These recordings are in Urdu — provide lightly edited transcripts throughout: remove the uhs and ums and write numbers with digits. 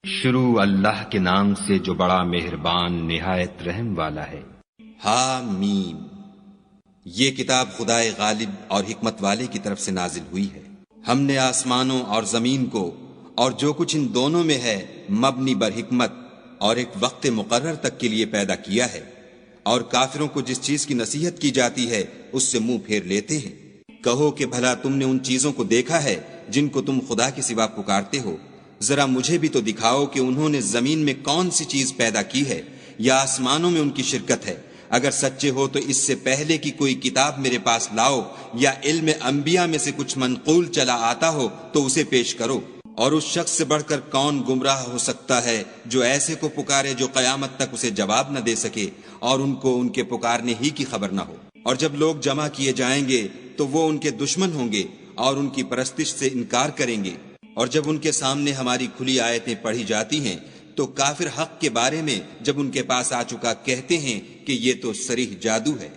شروع اللہ کے نام سے جو بڑا مہربان نہایت رحم والا ہے۔ حامیم، یہ کتاب خدائے غالب اور حکمت والے کی طرف سے نازل ہوئی ہے۔ ہم نے آسمانوں اور زمین کو اور جو کچھ ان دونوں میں ہے مبنی بر حکمت اور ایک وقت مقرر تک کے لیے پیدا کیا ہے، اور کافروں کو جس چیز کی نصیحت کی جاتی ہے اس سے منہ پھیر لیتے ہیں۔ کہو کہ بھلا تم نے ان چیزوں کو دیکھا ہے جن کو تم خدا کے سوا پکارتے ہو؟ ذرا مجھے بھی تو دکھاؤ کہ انہوں نے زمین میں کون سی چیز پیدا کی ہے یا آسمانوں میں ان کی شرکت ہے۔ اگر سچے ہو تو اس سے پہلے کی کوئی کتاب میرے پاس لاؤ، یا علم انبیاء میں سے کچھ منقول چلا آتا ہو تو اسے پیش کرو۔ اور اس شخص سے بڑھ کر کون گمراہ ہو سکتا ہے جو ایسے کو پکارے جو قیامت تک اسے جواب نہ دے سکے اور ان کو ان کے پکارنے ہی کی خبر نہ ہو۔ اور جب لوگ جمع کیے جائیں گے تو وہ ان کے دشمن ہوں گے اور ان کی پرستش سے انکار کریں گے۔ اور جب ان کے سامنے ہماری کھلی آیتیں پڑھی جاتی ہیں تو کافر حق کے بارے میں جب ان کے پاس آ چکا کہتے ہیں کہ یہ تو صریح جادو ہے۔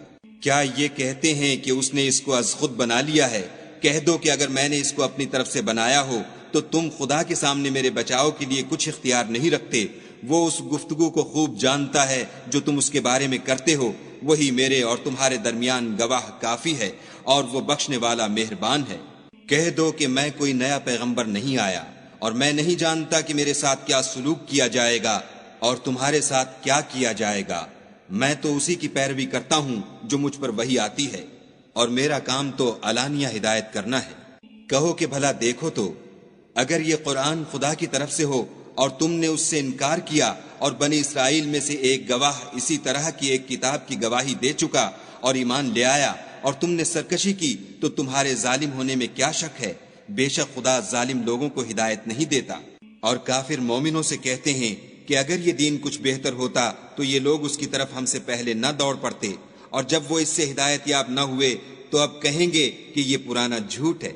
کیا یہ کہتے ہیں کہ اس نے اس کو از خود بنا لیا ہے؟ کہہ دو کہ اگر میں نے اس کو اپنی طرف سے بنایا ہو تو تم خدا کے سامنے میرے بچاؤ کے لیے کچھ اختیار نہیں رکھتے۔ وہ اس گفتگو کو خوب جانتا ہے جو تم اس کے بارے میں کرتے ہو، وہی میرے اور تمہارے درمیان گواہ کافی ہے، اور وہ بخشنے والا مہربان ہے۔ کہہ دو کہ میں کوئی نیا پیغمبر نہیں آیا، اور میں نہیں جانتا کہ میرے ساتھ کیا سلوک کیا جائے گا اور تمہارے ساتھ کیا کیا جائے گا۔ میں تو اسی کی پیروی کرتا ہوں جو مجھ پر وحی آتی ہے، اور میرا کام تو علانیہ ہدایت کرنا ہے۔ کہو کہ بھلا دیکھو تو اگر یہ قرآن خدا کی طرف سے ہو اور تم نے اس سے انکار کیا، اور بنی اسرائیل میں سے ایک گواہ اسی طرح کی ایک کتاب کی گواہی دے چکا اور ایمان لے آیا، اور تم نے سرکشی کی، تو تمہارے ظالم ہونے میں کیا شک ہے؟ بے شک خدا ظالم لوگوں کو ہدایت نہیں دیتا۔ اور کافر مومنوں سے کہتے ہیں کہ اگر یہ دین کچھ بہتر ہوتا تو یہ لوگ اس کی طرف ہم سے پہلے نہ دوڑ پڑتے، اور جب وہ اس سے ہدایت یاب نہ ہوئے تو اب کہیں گے کہ یہ پرانا جھوٹ ہے۔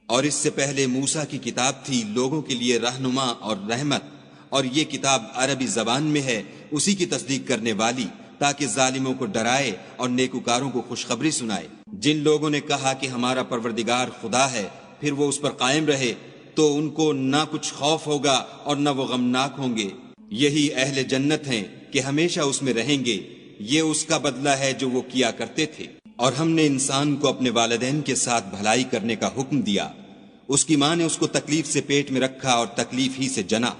اور اس سے پہلے موسیٰ کی کتاب تھی لوگوں کے لیے رہنما اور رحمت، اور یہ کتاب عربی زبان میں ہے اسی کی تصدیق کرنے والی، تاکہ ظالموں کو ڈرائے اور نیکوکاروں کو خوشخبری سنائے۔ جن لوگوں نے کہا کہ ہمارا پروردگار خدا ہے، پھر وہ اس پر قائم رہے، تو ان کو نہ کچھ خوف ہوگا اور نہ وہ غمناک ہوں گے۔ یہی اہل جنت ہیں کہ ہمیشہ اس میں رہیں گے، یہ اس کا بدلہ ہے جو وہ کیا کرتے تھے۔ اور ہم نے انسان کو اپنے والدین کے ساتھ بھلائی کرنے کا حکم دیا۔ اس کی ماں نے اس کو تکلیف سے پیٹ میں رکھا اور تکلیف ہی سے جنا،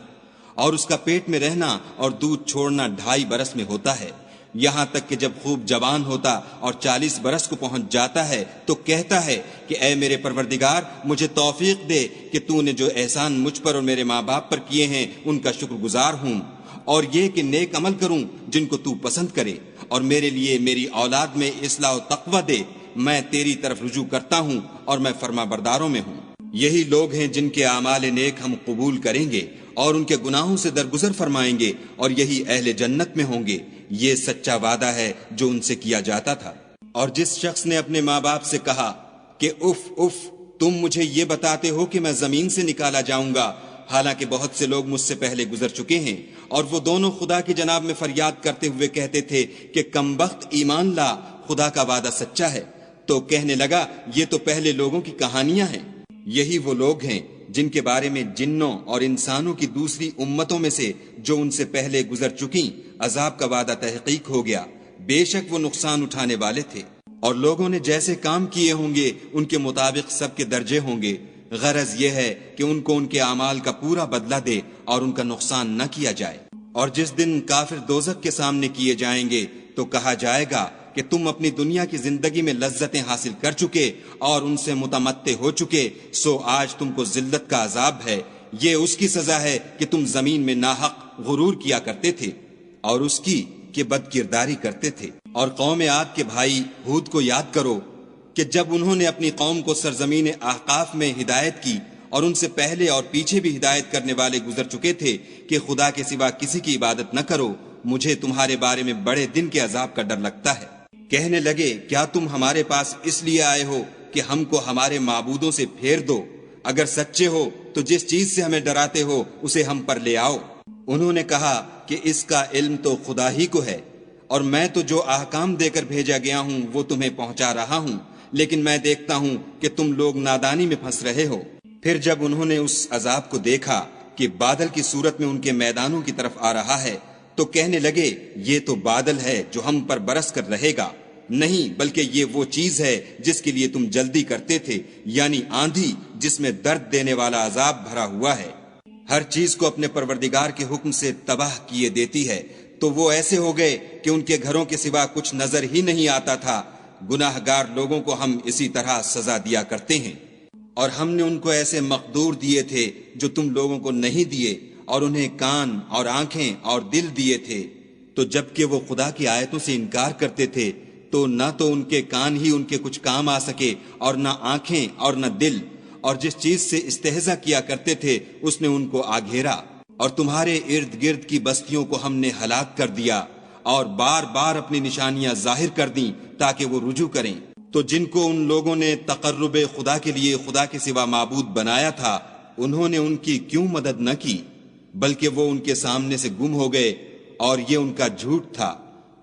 اور اس کا پیٹ میں رہنا اور دودھ چھوڑنا 2.5 برس میں ہوتا ہے، یہاں تک کہ جب خوب جوان ہوتا اور 40 برس کو پہنچ جاتا ہے تو کہتا ہے کہ اے میرے پروردگار، مجھے توفیق دے کہ تو نے جو احسان مجھ پر اور میرے ماں باپ پر کیے ہیں ان کا شکر گزار ہوں، اور یہ کہ نیک عمل کروں جن کو تو پسند کرے، اور میرے لیے میری اولاد میں اصلاح و تقوی دے۔ میں تیری طرف رجوع کرتا ہوں اور میں فرما برداروں میں ہوں۔ یہی لوگ ہیں جن کے اعمال نیک ہم قبول کریں گے اور ان کے گناہوں سے درگزر فرمائیں گے، اور یہی اہل جنت میں ہوں گے۔ یہ سچا وعدہ ہے جو ان سے کیا جاتا تھا۔ اور جس شخص نے اپنے ماں باپ سے کہا کہ اف اف، تم مجھے یہ بتاتے ہو کہ میں زمین سے نکالا جاؤں گا، حالانکہ بہت سے لوگ مجھ سے پہلے گزر چکے ہیں، اور وہ دونوں خدا کی جناب میں فریاد کرتے ہوئے کہتے تھے کہ کمبخت ایمان لا، خدا کا وعدہ سچا ہے، تو کہنے لگا یہ تو پہلے لوگوں کی کہانیاں ہیں۔ یہی وہ لوگ ہیں جن کے بارے میں جنوں اور انسانوں کی دوسری امتوں میں سے جو ان سے پہلے گزر چکیں عذاب کا وعدہ تحقیق ہو گیا، بے شک وہ نقصان اٹھانے والے تھے۔ اور لوگوں نے جیسے کام کیے ہوں گے ان کے مطابق سب کے درجے ہوں گے۔ غرض یہ ہے کہ ان کو ان کے اعمال کا پورا بدلہ دے اور ان کا نقصان نہ کیا جائے۔ اور جس دن کافر دوزخ کے سامنے کیے جائیں گے تو کہا جائے گا کہ تم اپنی دنیا کی زندگی میں لذتیں حاصل کر چکے اور ان سے متمتع ہو چکے، سو آج تم کو ذلت کا عذاب ہے۔ یہ اس کی سزا ہے کہ تم زمین میں ناحق غرور کیا کرتے تھے، اور اس کی کہ بد کرداری کرتے تھے۔ اور قوم عاد کے بھائی ہود کو یاد کرو کہ جب انہوں نے اپنی قوم کو سرزمین احقاف میں ہدایت کی، اور ان سے پہلے اور پیچھے بھی ہدایت کرنے والے گزر چکے تھے کہ خدا کے سوا کسی کی عبادت نہ کرو، مجھے تمہارے بارے میں بڑے دن کے عذاب کا ڈر لگتا ہے۔ کہنے لگے کیا تم ہمارے پاس اس لیے آئے ہو کہ ہم کو ہمارے معبودوں سے پھیر دو؟ اگر سچے ہو تو جس چیز سے ہمیں ڈراتے ہو اسے ہم پر لے آؤ۔ انہوں نے کہا کہ اس کا علم تو خدا ہی کو ہے، اور میں تو جو احکام دے کر بھیجا گیا ہوں وہ تمہیں پہنچا رہا ہوں، لیکن میں دیکھتا ہوں کہ تم لوگ نادانی میں پھنس رہے ہو۔ پھر جب انہوں نے اس عذاب کو دیکھا کہ بادل کی صورت میں ان کے میدانوں کی طرف آ رہا ہے تو کہنے لگے یہ تو بادل ہے جو ہم پر برس کر رہے گا، نہیں بلکہ یہ وہ چیز ہے جس کے لیے تم جلدی کرتے تھے، یعنی آندھی جس میں درد دینے والا عذاب بھرا ہوا ہے۔ ہر چیز کو اپنے پروردگار کے حکم سے تباہ کیے دیتی ہے، تو وہ ایسے ہو گئے کہ ان کے گھروں کے سوا کچھ نظر ہی نہیں آتا تھا۔ گناہ گار لوگوں کو ہم اسی طرح سزا دیا کرتے ہیں، اور ہم نے ان کو ایسے مقدور دیے تھے جو تم لوگوں کو نہیں دیے، اور انہیں کان اور آنکھیں اور دل دیے تھے، تو جب کہ وہ خدا کی آیتوں سے انکار کرتے تھے تو نہ تو ان کے کان ہی ان کے کچھ کام آ سکے اور نہ آنکھیں اور نہ دل، اور جس چیز سے استہزا کیا کرتے تھے اس نے ان کو آ گھیرا، اور تمہارے ارد گرد کی بستیوں کو ہم نے ہلاک کر دیا اور بار بار اپنی نشانیاں ظاہر کر دیں تاکہ وہ رجوع کریں۔ تو جن کو ان لوگوں نے تقرب خدا کے لیے خدا کے سوا معبود بنایا تھا، انہوں نے ان کی کیوں مدد نہ کی، بلکہ وہ ان کے سامنے سے گم ہو گئے، اور یہ ان کا جھوٹ تھا،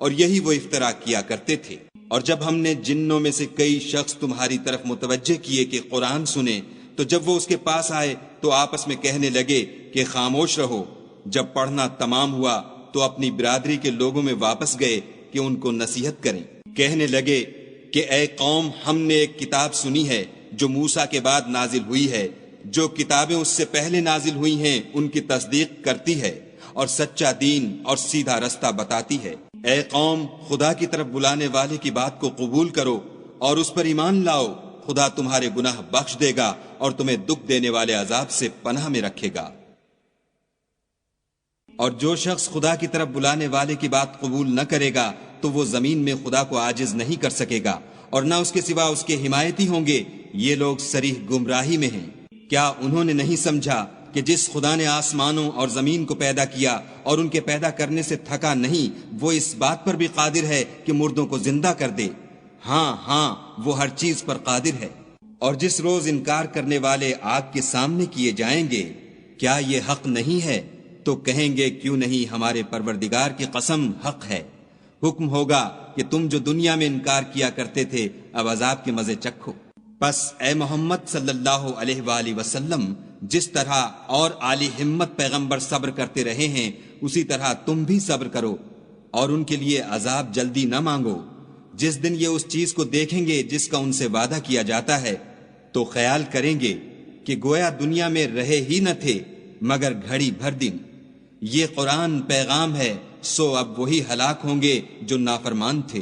اور یہی وہ افترا کیا کرتے تھے۔ اور جب ہم نے جنوں میں سے کئی شخص تمہاری طرف متوجہ کیے کہ قرآن سنیں، تو جب وہ اس کے پاس آئے تو آپس میں کہنے لگے کہ خاموش رہو۔ جب پڑھنا تمام ہوا تو اپنی برادری کے لوگوں میں واپس گئے کہ ان کو نصیحت کریں۔ کہنے لگے کہ اے قوم، ہم نے ایک کتاب سنی ہے جو موسیٰ کے بعد نازل ہوئی ہے، جو کتابیں اس سے پہلے نازل ہوئی ہیں ان کی تصدیق کرتی ہے اور سچا دین اور سیدھا رستہ بتاتی ہے۔ اے قوم، خدا کی طرف بلانے والے کی بات کو قبول کرو اور اس پر ایمان لاؤ، خدا تمہارے گناہ بخش دے گا اور تمہیں دکھ دینے والے عذاب سے پناہ میں رکھے گا۔ اور جو شخص خدا کی طرف بلانے والے کی بات قبول نہ کرے گا تو وہ زمین میں خدا کو عاجز نہیں کر سکے گا، اور نہ اس کے سوا اس کے حمایتی ہوں گے۔ یہ لوگ صریح گمراہی میں ہیں۔ کیا انہوں نے نہیں سمجھا کہ جس خدا نے آسمانوں اور زمین کو پیدا کیا اور ان کے پیدا کرنے سے تھکا نہیں، وہ اس بات پر بھی قادر ہے کہ مردوں کو زندہ کر دے؟ ہاں ہاں، وہ ہر چیز پر قادر ہے۔ اور جس روز انکار کرنے والے آگ کے سامنے کیے جائیں گے، کیا یہ حق نہیں ہے؟ تو کہیں گے کیوں نہیں، ہمارے پروردگار کی قسم حق ہے۔ حکم ہوگا کہ تم جو دنیا میں انکار کیا کرتے تھے اب عذاب کے مزے چکھو۔ پس اے محمد صلی اللہ علیہ وآلہ وسلم، جس طرح اور عالی ہمت پیغمبر صبر کرتے رہے ہیں اسی طرح تم بھی صبر کرو، اور ان کے لیے عذاب جلدی نہ مانگو۔ جس دن یہ اس چیز کو دیکھیں گے جس کا ان سے وعدہ کیا جاتا ہے تو خیال کریں گے کہ گویا دنیا میں رہے ہی نہ تھے مگر گھڑی بھر دن۔ یہ قرآن پیغام ہے، سو اب وہی ہلاک ہوں گے جو نافرمان تھے۔